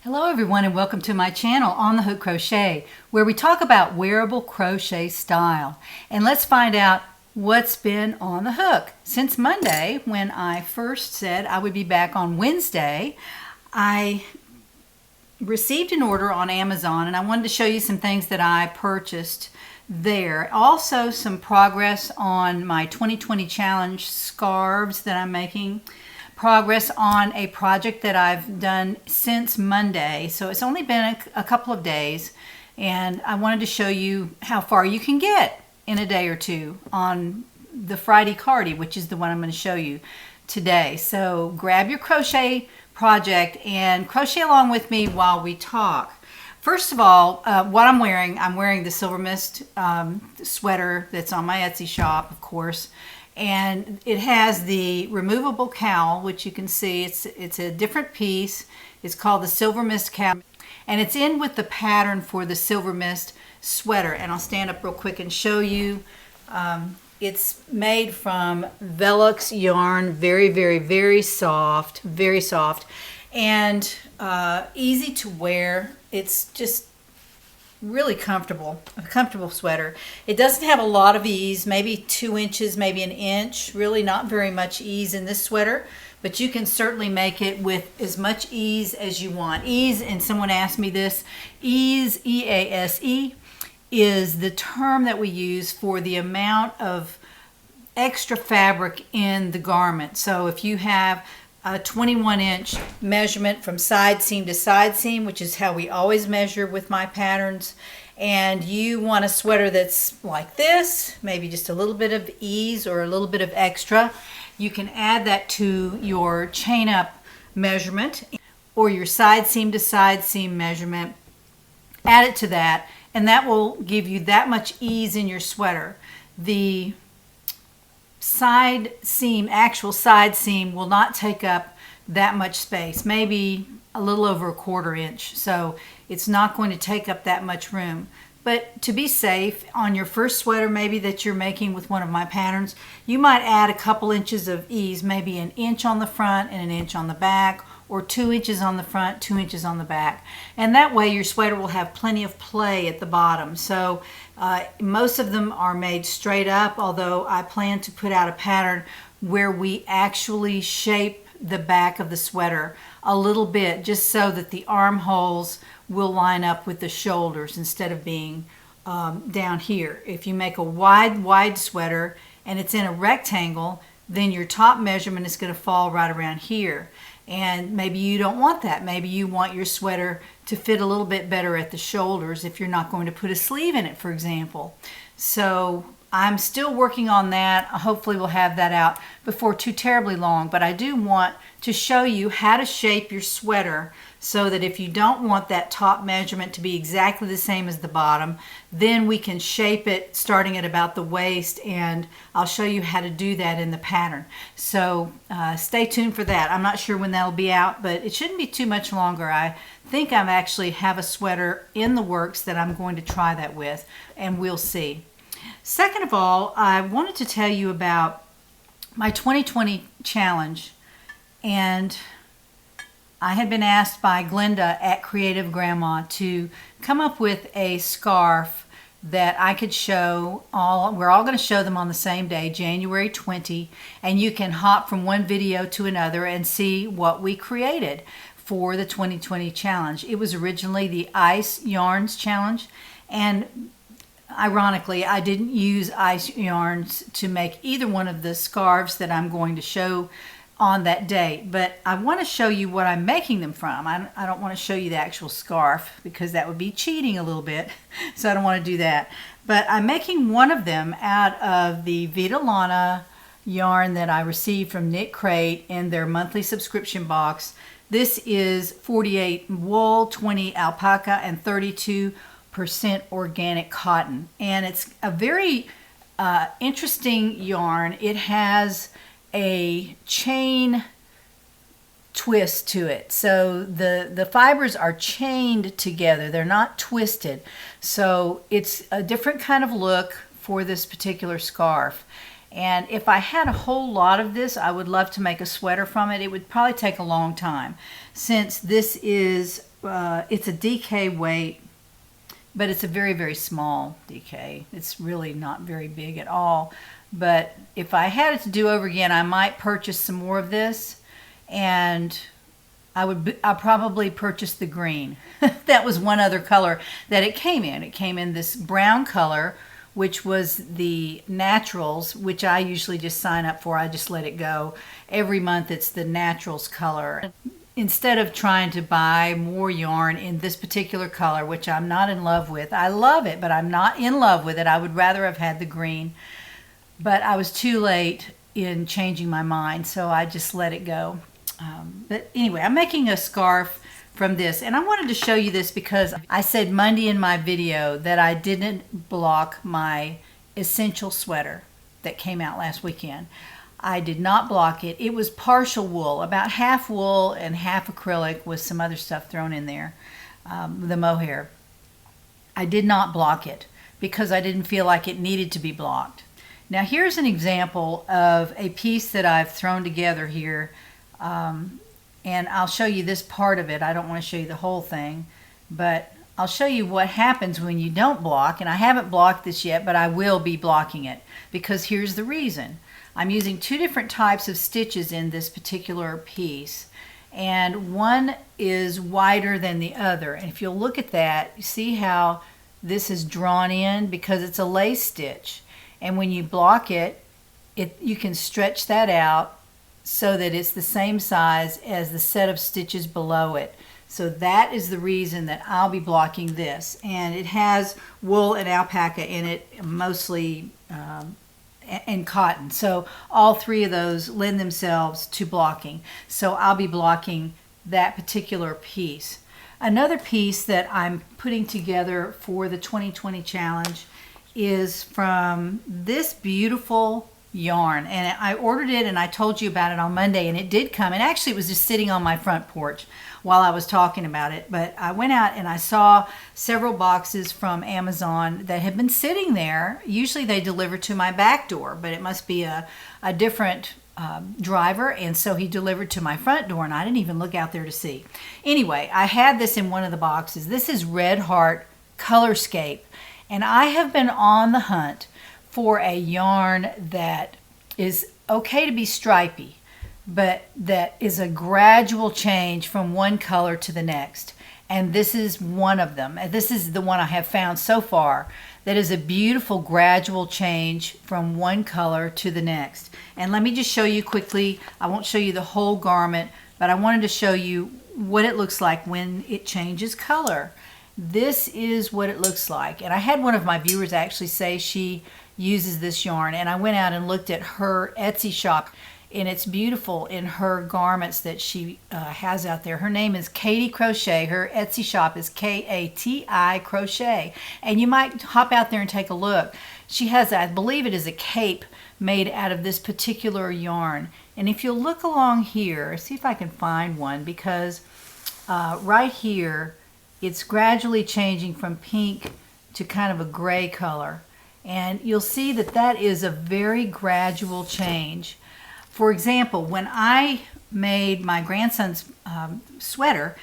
Hello everyone and welcome to my channel On the Hook Crochet, where we talk about wearable crochet style. And let's find out what's been on the hook. Since Monday, when I first said I would be back on Wednesday, I received an order on Amazon and I wanted to show you some things that I purchased there. Also some progress on my 2020 challenge scarves that I'm making. Progress on a project that I've done since Monday. So it's only been a couple of days and I wanted to show you how far you can get in a day or two on the Friday Cardi, which is the one I'm going to show you today. So grab your crochet project and crochet along with me while we talk. First of all, what I'm wearing the Silver Mist sweater that's on my Etsy shop, of course. And it has the removable cowl, which you can see it's a different piece. It's called the Silver Mist cowl, and it's in with the pattern for the Silver Mist sweater. And I'll stand up real quick and show you. It's made from Velux yarn, very soft, and easy to wear. It's just really comfortable, a comfortable sweater. It doesn't have a lot of ease, maybe 2 inches, maybe an inch, really not very much ease in this sweater, but you can certainly make it with as much ease as you want. Ease, and someone asked me this, ease, E-A-S-E, is the term that we use for the amount of extra fabric in the garment. So if you have a 21-inch measurement from side seam to side seam, which is how we always measure with my patterns, and you want a sweater that's like this, maybe just a little bit of ease or a little bit of extra, you can add that to your chain up measurement or your side seam to side seam measurement. Add it to that, and that will give you that much ease in your sweater. The side seam, actual side seam, will not take up that much space, maybe a little over 1/4 inch, so it's not going to take up that much room. But to be safe, on your first sweater maybe that you're making with one of my patterns, you might add a couple inches of ease, maybe an inch on the front and an inch on the back, or 2 inches on the front, 2 inches on the back. And that way your sweater will have plenty of play at the bottom. So most of them are made straight up, although I plan to put out a pattern where we actually shape the back of the sweater a little bit, just so that the armholes will line up with the shoulders instead of being down here. If you make a wide sweater and it's in a rectangle, then your top measurement is going to fall right around here. And maybe you don't want that. Maybe you want your sweater to fit a little bit better at the shoulders if you're not going to put a sleeve in it, for example. So I'm still working on that. Hopefully we'll have that out before too terribly long, but I do want to show you how to shape your sweater so that if you don't want that top measurement to be exactly the same as the bottom, then we can shape it starting at about the waist, and I'll show you how to do that in the pattern. So stay tuned for that. I'm not sure when that'll be out, but it shouldn't be too much longer. I think I actually have a sweater in the works that I'm going to try that with, and we'll see. Second of all, I wanted to tell you about my 2020 challenge, and I had been asked by Glenda at Creative Grandma to come up with a scarf that I could show we're all going to show them on the same day, January 20, and you can hop from one video to another and see what we created for the 2020 challenge. It was originally the Ice Yarns challenge, and ironically, I didn't use ice yarns to make either one of the scarves that I'm going to show on that day, but I want to show you what I'm making them from. I don't want to show you the actual scarf because that would be cheating a little bit, so I don't want to do that. But I'm making one of them out of the Vita Lana yarn that I received from Knit Crate in their monthly subscription box. This is 48 wool, 20 alpaca, and 32% organic cotton, and it's a very interesting yarn. It has a chain twist to it, so the fibers are chained together, they're not twisted, so it's a different kind of look for this particular scarf. And if I had a whole lot of this, I would love to make a sweater from it. It would probably take a long time. Since this is it's a DK weight, but it's a very, very small DK. It's really not very big at all. But if I had it to do over again, I might purchase some more of this, and I'll probably purchase the green. That was one other color that it came in. It came in this brown color, which was the naturals, which I usually just sign up for. I just let it go. Every month it's the naturals color. Instead of trying to buy more yarn in this particular color, which I'm not in love with. I love it, but I'm not in love with it. I would rather have had the green. But I was too late in changing my mind, so I just let it go. But anyway, I'm making a scarf from this, and I wanted to show you this because I said Monday in my video that I didn't block my essential sweater that came out last weekend. I did not block it. It was partial wool, about half wool and half acrylic with some other stuff thrown in there, the mohair. I did not block it because I didn't feel like it needed to be blocked. Now here's an example of a piece that I've thrown together here, and I'll show you this part of it. I don't want to show you the whole thing, but I'll show you what happens when you don't block, and I haven't blocked this yet, but I will be blocking it because here's the reason. I'm using two different types of stitches in this particular piece, and one is wider than the other. And if you'll look at that, you see how this is drawn in because it's a lace stitch. And when you block it, you can stretch that out so that it's the same size as the set of stitches below it. So that is the reason that I'll be blocking this. And it has wool and alpaca in it, mostly and cotton. So all three of those lend themselves to blocking. So I'll be blocking that particular piece. Another piece that I'm putting together for the 2020 challenge is from this beautiful yarn, and I ordered it and I told you about it on Monday, and it did come, and actually it was just sitting on my front porch while I was talking about it. But I went out and I saw several boxes from Amazon that had been sitting there. Usually they deliver to my back door, but it must be a different driver, and so he delivered to my front door, and I didn't even look out there to see. Anyway, I had this in one of the boxes. This is Red Heart Colorscape, and I have been on the hunt for a yarn that is okay to be stripy, but that is a gradual change from one color to the next. And this is one of them. This is the one I have found so far that is a beautiful gradual change from one color to the next. And let me just show you quickly. I won't show you the whole garment, but I wanted to show you what it looks like when it changes color. This is what it looks like. And I had one of my viewers actually say she uses this yarn, and I went out and looked at her Etsy shop, and it's beautiful in her garments that she has out there. Her name is Katie Crochet. Her Etsy shop is Kati Crochet, and you might hop out there and take a look. She has, I believe it is a cape made out of this particular yarn. And if you'll look along here, see if I can find one, because right here it's gradually changing from pink to kind of a gray color. And you'll see that that is a very gradual change. For example, when I made my grandson's sweater,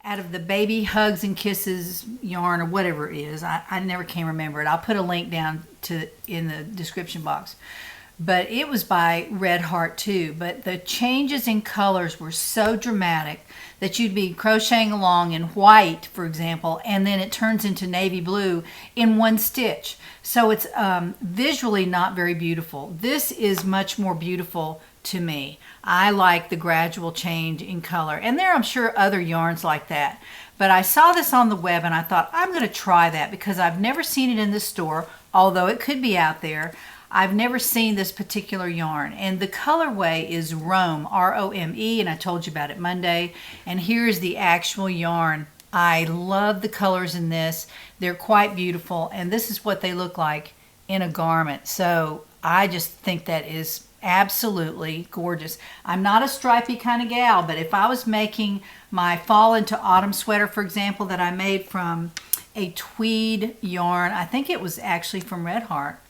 out of the Baby Hugs and Kisses yarn, or whatever it is, I never can remember it. I'll put a link down in the description box. But it was by Red Heart too. But the changes in colors were so dramatic that you'd be crocheting along in white, for example, and then it turns into navy blue in one stitch. So it's visually not very beautiful. This is much more beautiful to me. I like the gradual change in color. And there, I'm sure, other yarns like that. But I saw this on the web and I thought, I'm going to try that because I've never seen it in the store, although it could be out there. I've never seen this particular yarn, and the colorway is Rome, R-O-M-E, and I told you about it Monday. And here's the actual yarn. I love the colors in this. They're quite beautiful, and this is what they look like in a garment. So I just think that is absolutely gorgeous. I'm not a stripy kind of gal, but if I was making my fall into autumn sweater, for example, that I made from a tweed yarn, I think it was actually from Red Heart.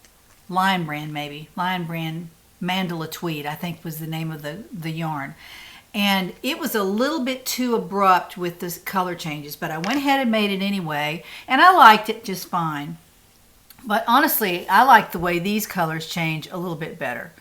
Lion brand, maybe. Lion brand Mandala Tweed, I think was the name of the yarn. And it was a little bit too abrupt with the color changes, but I went ahead and made it anyway, and I liked it just fine. But honestly, I like the way these colors change a little bit better.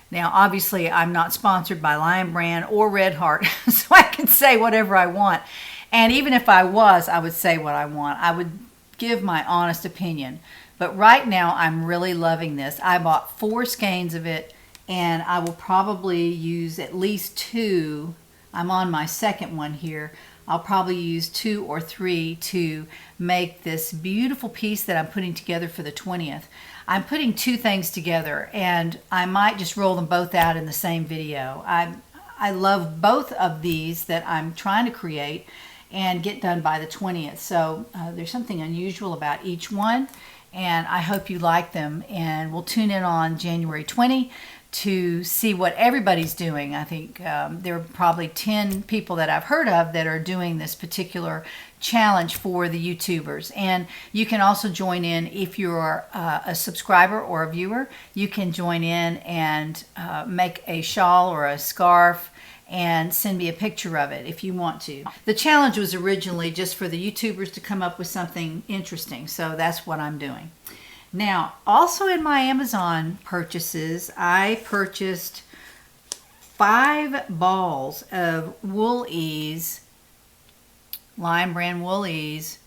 Now, obviously, I'm not sponsored by Lion Brand or Red Heart, so I can say whatever I want. And even if I was, I would say what I want. I would give my honest opinion. But right now, I'm really loving this. I bought 4 skeins of it, and I will probably use at least 2. I'm on my second one here. I'll probably use 2 or 3 to make this beautiful piece that I'm putting together for the 20th. I'm putting 2 things together, and I might just roll them both out in the same video. I love both of these that I'm trying to create and get done by the 20th. So there's something unusual about each one, and I hope you like them. And we'll tune in on January 20 to see what everybody's doing. I think there are probably 10 people that I've heard of that are doing this particular challenge for the YouTubers. And you can also join in if you're a subscriber or a viewer. You can join in and make a shawl or a scarf and send me a picture of it if you want to. The challenge was originally just for the YouTubers to come up with something interesting, so that's what I'm doing. Now, also in my Amazon purchases, I purchased 5 balls of Wool-Ease, Lion Brand Wool-Ease,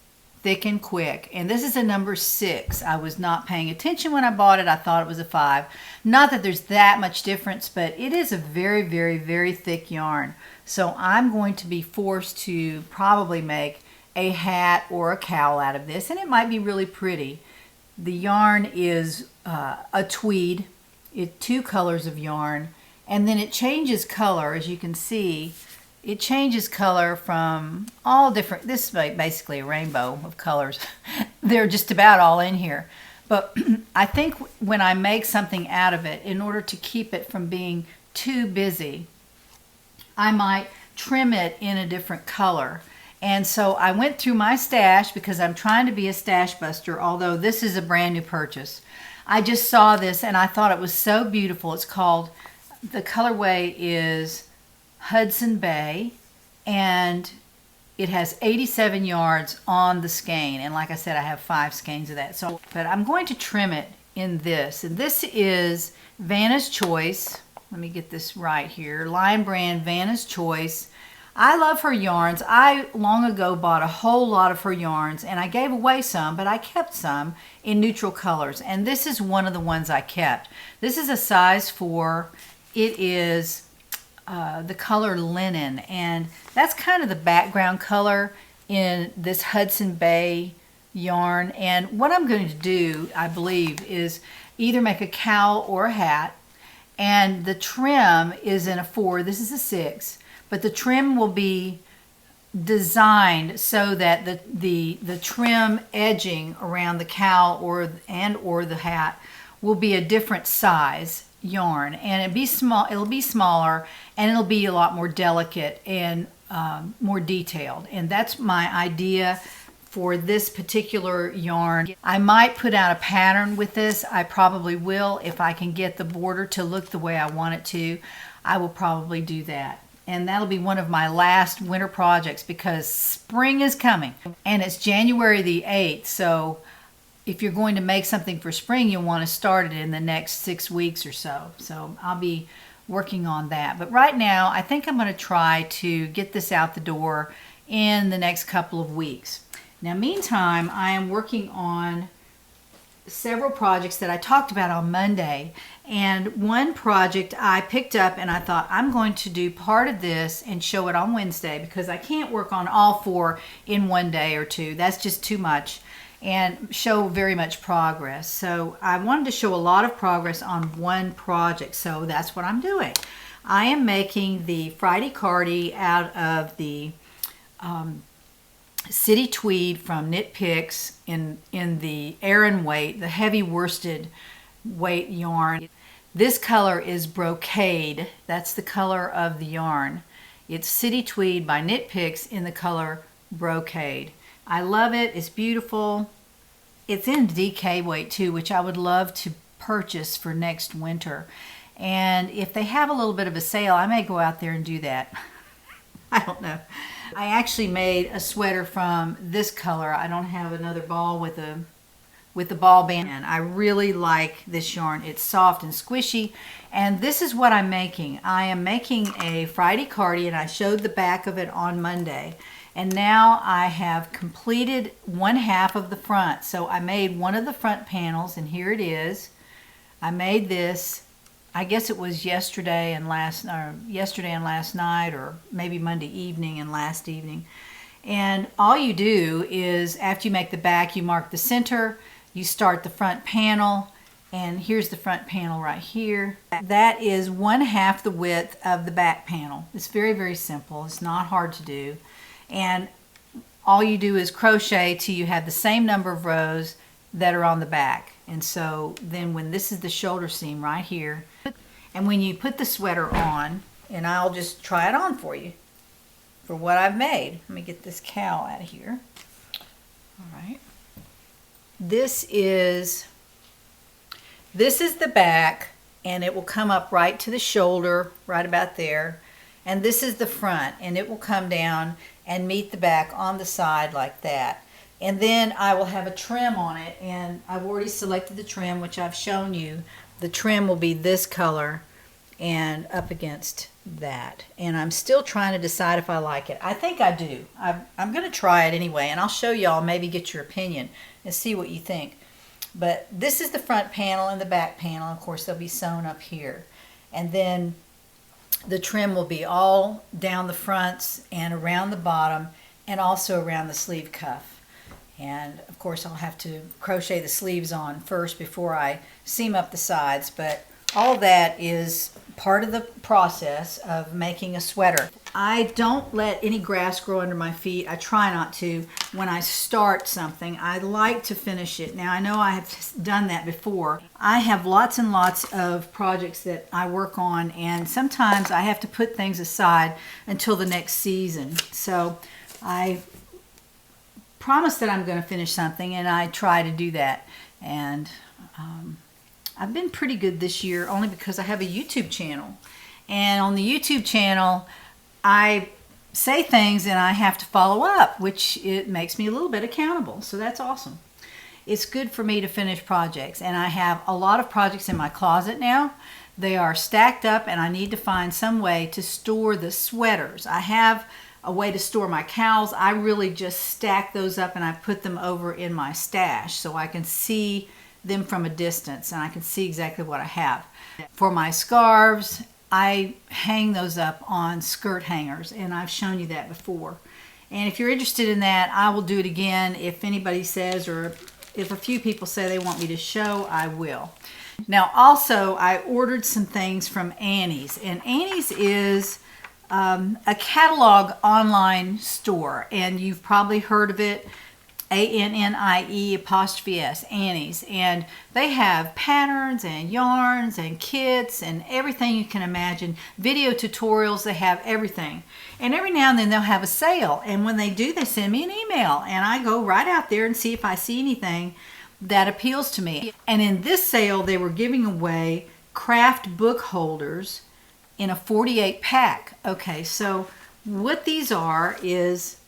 Thick and Quick. And this is a number 6. I was not paying attention when I bought it. I thought it was a 5. Not that there's that much difference, but it is a very, very, very thick yarn. So I'm going to be forced to probably make a hat or a cowl out of this, and it might be really pretty. The yarn is a tweed. It's 2 colors of yarn, and then it changes color. As you can see, it changes color from all different. This is basically a rainbow of colors. They're just about all in here. But I think when I make something out of it, in order to keep it from being too busy, I might trim it in a different color. And so I went through my stash because I'm trying to be a stash buster, although this is a brand new purchase. I just saw this and I thought it was so beautiful. It's called, the colorway is Hudson Bay, and it has 87 yards on the skein. And like I said, I have 5 skeins of that. So, but I'm going to trim it in this. And this is Vanna's Choice. Let me get this right here. Lion Brand Vanna's Choice. I love her yarns. I long ago bought a whole lot of her yarns, and I gave away some, but I kept some in neutral colors. And this is one of the ones I kept. This is a size 4. It is the color linen, and that's kind of the background color in this Hudson Bay yarn. And what I'm going to do, I believe, is either make a cowl or a hat, and the trim is in a 4. This is a 6. But the trim will be designed so that the trim edging around the cowl or the hat will be a different size yarn, and it'll be smaller, and it'll be a lot more delicate and more detailed. And that's my idea for this particular yarn. I might put out a pattern with this. I probably will. If I can get the border to look the way I want it to, I will probably do that. And that'll be one of my last winter projects because spring is coming. And it's January the 8th, so if you're going to make something for spring, you'll want to start it in the next 6 weeks or so. So I'll be working on that. But right now, I think I'm going to try to get this out the door in the next couple of weeks. Now, meantime, I am working on several projects that I talked about on Monday, and one project I picked up and I thought I'm going to do part of this and show it on Wednesday because I can't work on all 4 in one day or 2. That's just too much and show very much progress. So I wanted to show a lot of progress on one project, so that's what I'm doing. I am making the Friday Cardi out of the City Tweed from Knit Picks in the Aran weight, the heavy worsted weight yarn. This color is Brocade. That's the color of the yarn. It's City Tweed by Knit Picks in the color Brocade. I love it. It's beautiful. It's in DK weight too, which I would love to purchase for next winter. And if they have a little bit of a sale, I may go out there and do that. I don't know. I actually made a sweater from this color. I don't have another ball with the ball band. And I really like this yarn. It's soft and squishy. And this is what I'm making. I am making a Friday Cardi, and I showed the back of it on Monday. And now I have completed one half of the front. So I made one of the front panels, and here it is. I made this, I guess it was yesterday and last night, or maybe Monday evening and last evening. And all you do is, after you make the back, you mark the center, you start the front panel, and here's the front panel right here. That is one half the width of the back panel. It's very, very simple. It's not hard to do. And all you do is crochet till you have the same number of rows that are on the back. And so then when this is the shoulder seam right here, and when you put the sweater on, and I'll just try it on for you for what I've made. Let me get this cowl out of here. All right. This is the back, and it will come up right to the shoulder, right about there. And this is the front, and it will come down and meet the back on the side like that. And then I will have a trim on it, and I've already selected the trim, which I've shown you. The trim will be this color and up against that. And I'm still trying to decide if I like it. I think I do. I'm going to try it anyway, and I'll show y'all, maybe get your opinion and see what you think. But this is the front panel and the back panel. Of course, they'll be sewn up here. And then the trim will be all down the fronts and around the bottom, and also around the sleeve cuff. And of course I'll have to crochet the sleeves on first before I seam up the sides, but all that is part of the process of making a sweater. I don't let any grass grow under my feet. I try not to. When I start something, I like to finish it. Now I know I have done that before. I have lots and lots of projects that I work on, and sometimes I have to put things aside until the next season. So I promise that I'm going to finish something, and I try to do that. And I've been pretty good this year, only because I have a YouTube channel. And on the YouTube channel, I say things and I have to follow up, which it makes me a little bit accountable. So that's awesome. It's good for me to finish projects. And I have a lot of projects in my closet now. They are stacked up, and I need to find some way to store the sweaters. I have a way to store my cowls. I really just stack those up, and I put them over in my stash so I can see them from a distance, and I can see exactly what I have. For my scarves, I hang those up on skirt hangers, and I've shown you that before. And if you're interested in that, I will do it again. If anybody says, or if a few people say they want me to show, I will. Now also, I ordered some things from Annie's, and Annie's is a catalog online store, and you've probably heard of it. ANNIE''S, Annie's. And they have patterns and yarns and kits and everything you can imagine. Video tutorials, they have everything. And every now and then they'll have a sale. And when they do, they send me an email. And I go right out there and see if I see anything that appeals to me. And in this sale, they were giving away craft book holders in a 48 pack. Okay, so what these are is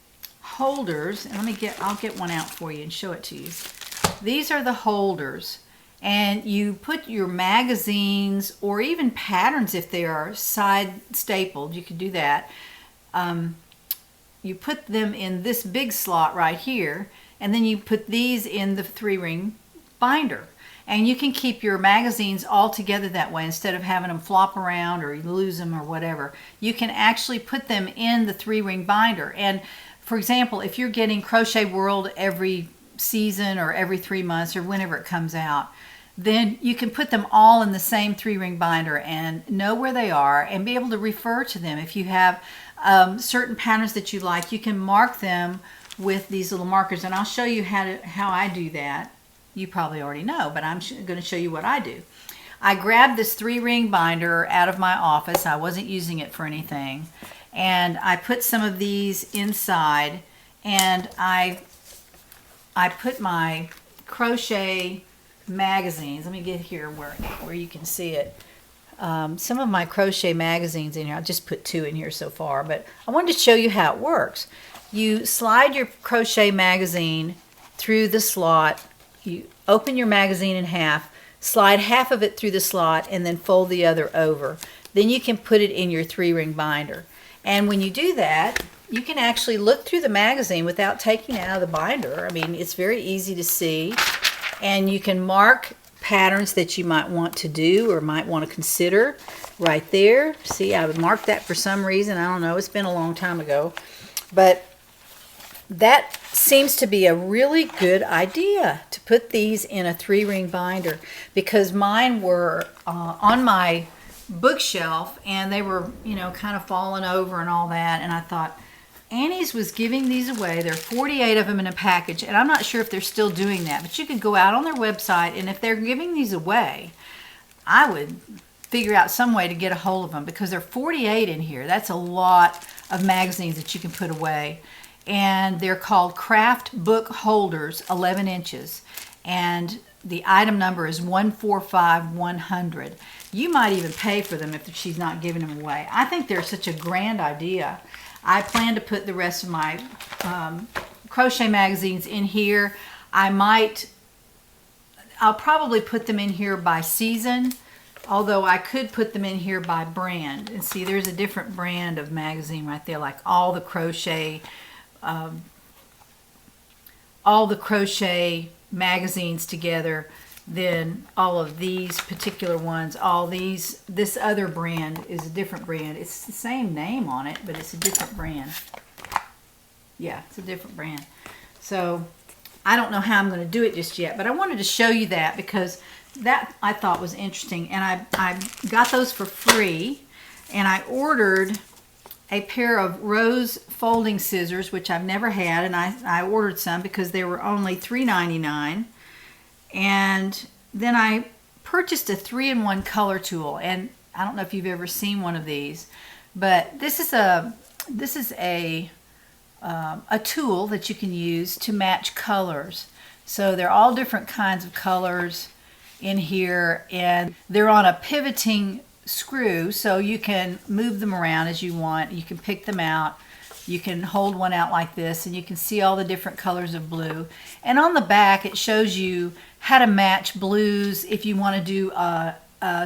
holders, and I'll get one out for you and show it to you. These are the holders, and you put your magazines or even patterns if they are side stapled. You could do that. You put them in this big slot right here, and then you put these in the 3-ring binder. And you can keep your magazines all together that way instead of having them flop around or you lose them or whatever. You can actually put them in the 3-ring binder. And for example, if you're getting Crochet World every season or every 3 months or whenever it comes out, then you can put them all in the same 3-ring binder and know where they are and be able to refer to them. If you have certain patterns that you like, you can mark them with these little markers. And I'll show you how I do that. You probably already know, but I'm going to show you what I do. I grabbed this 3-ring binder out of my office. I wasn't using it for anything. And I put some of these inside, and I put my crochet magazines. Let me get here where you can see it. some of my crochet magazines in here. I just put 2 in here so far, but I wanted to show you how it works. You slide your crochet magazine through the slot. You open your magazine in half, slide half of it through the slot, and then fold the other over. Then you can put it in your 3-ring binder. And when you do that, you can actually look through the magazine without taking it out of the binder. I mean, it's very easy to see. And you can mark patterns that you might want to do or might want to consider right there. See, I would mark that for some reason. I don't know. It's been a long time ago. But that seems to be a really good idea, to put these in a 3-ring binder, because mine were on my bookshelf and they were, you know, kind of falling over and all that, and I thought, Annie's was giving these away. There are 48 of them in a package, and I'm not sure if they're still doing that, but you could go out on their website, and if they're giving these away, I would figure out some way to get a hold of them, because there are 48 in here. That's a lot of magazines that you can put away. And they're called craft book holders, 11 inches, and the item number is 145100. You might even pay for them if she's not giving them away. I think they're such a grand idea. I plan to put the rest of my crochet magazines in here. I'll probably put them in here by season, although I could put them in here by brand. And see, there's a different brand of magazine right there, like all the crochet magazines together, then all of these particular ones, this other brand is a different brand. It's the same name on it, but it's a different brand. Yeah, it's a different brand. So I don't know how I'm going to do it just yet, but I wanted to show you that because that I thought was interesting. And I got those for free, and I ordered a pair of rose folding scissors, which I've never had, and I ordered some because they were only $3.99. And then I purchased a 3-in-1 color tool, and I don't know if you've ever seen one of these, but this is a tool that you can use to match colors. So they're all different kinds of colors in here, and they're on a pivoting screw, so you can move them around as you want. You can pick them out. You can hold one out like this, and you can see all the different colors of blue. And on the back, it shows you how to match blues if you want to do a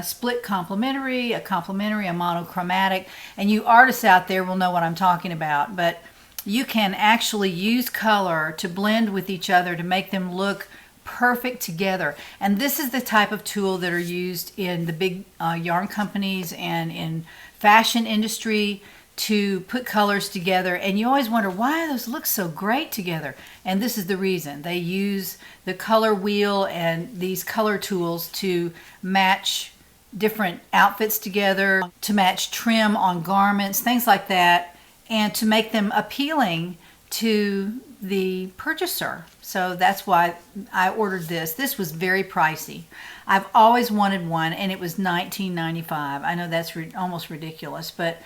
split complementary, a complementary, a monochromatic. And you artists out there will know what I'm talking about. But you can actually use color to blend with each other to make them look perfect together. And this is the type of tool that are used in the big yarn companies and in fashion industry to put colors together. And you always wonder why those look so great together. And this is the reason. They use the color wheel and these color tools to match different outfits together, to match trim on garments, things like that, and to make them appealing to the purchaser. So that's why I ordered this. This was very pricey. I've always wanted one, and it was $19.95. I know that's almost ridiculous, but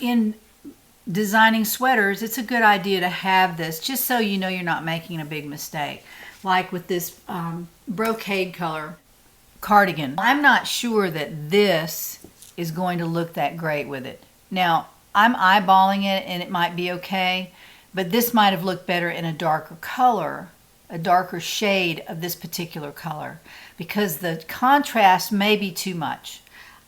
in designing sweaters, it's a good idea to have this, just so you know you're not making a big mistake. Like with this brocade color cardigan. I'm not sure that this is going to look that great with it. Now, I'm eyeballing it, and it might be okay, but this might have looked better in a darker color, a darker shade of this particular color, because the contrast may be too much.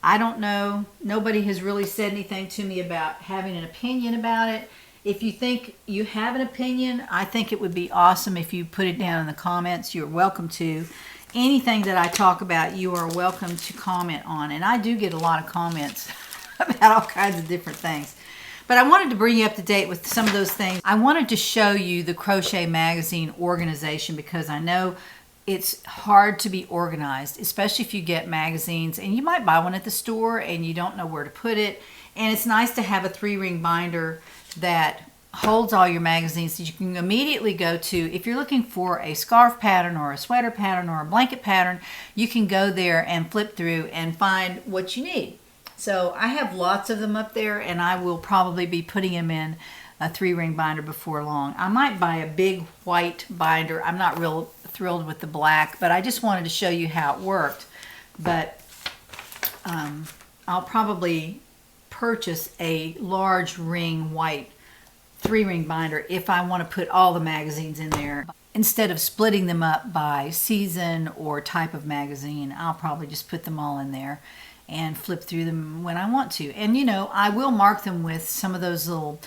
I don't know. Nobody has really said anything to me about having an opinion about it. If you think you have an opinion, I think it would be awesome if you put it down in the comments. You're welcome to. Anything that I talk about, you are welcome to comment on. And I do get a lot of comments about all kinds of different things. But I wanted to bring you up to date with some of those things. I wanted to show you the Crochet Magazine organization, because I know it's hard to be organized, especially if you get magazines and you might buy one at the store and you don't know where to put it. And it's nice to have a 3-ring binder that holds all your magazines that you can immediately go to. If you're looking for a scarf pattern or a sweater pattern or a blanket pattern, you can go there and flip through and find what you need. So I have lots of them up there, and I will probably be putting them in a 3-ring binder before long. I might buy a big white binder. I'm not real thrilled with the black, but I just wanted to show you how it worked. But I'll probably purchase a large ring white 3-ring binder if I want to put all the magazines in there. Instead of splitting them up by season or type of magazine, I'll probably just put them all in there and flip through them when I want to. And you know, I will mark them with some of those little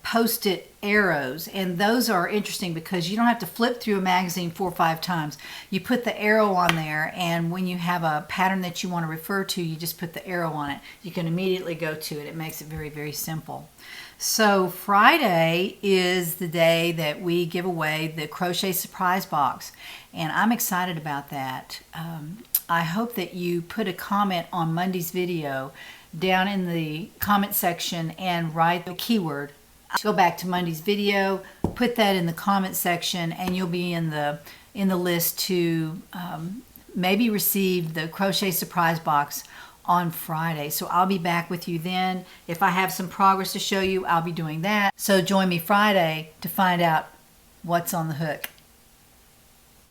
post-it arrows, and those are interesting because you don't have to flip through a magazine 4 or 5 times. You put the arrow on there, and when you have a pattern that you want to refer to, you just put the arrow on it. You can immediately go to it. It makes it very, very simple. So Friday is the day that we give away the crochet surprise box, and I'm excited about that. I hope that you put a comment on Monday's video down in the comment section and write the keyword. Go back to Monday's video, put that in the comment section, and you'll be in the list to maybe receive the crochet surprise box on Friday. So I'll be back with you then. If I have some progress to show you, I'll be doing that. So join me Friday to find out what's on the hook.